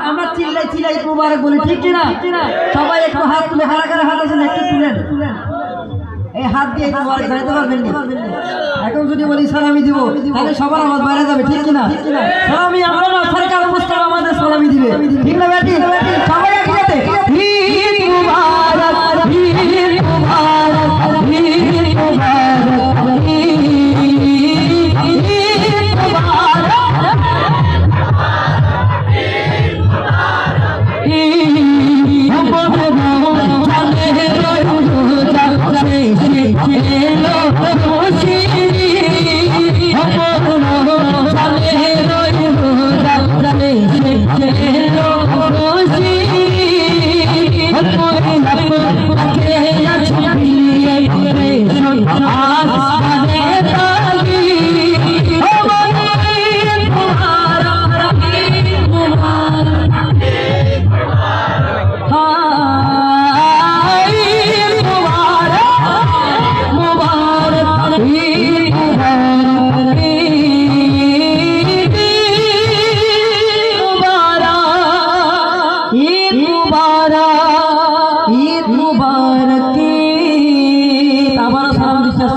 আমরা চিল্লাই চিল্লাই মুবারক বলি, ঠিক কিনা? সবাই একটু হাত তুলে, হারাকার হাত আছেন একটু তুলেন, এই হাত দিয়ে মুবারক জানাতে পারবেন না। এখন যদি বলি সালামি দিব তাহলে সবার আওয়াজ বাইরে যাবে, ঠিক কিনা? সালামি আমরা না, সরকার মুস্তাফা আমাদের সালামি দিবে, ঠিক না বেটি? সবাই একসাথে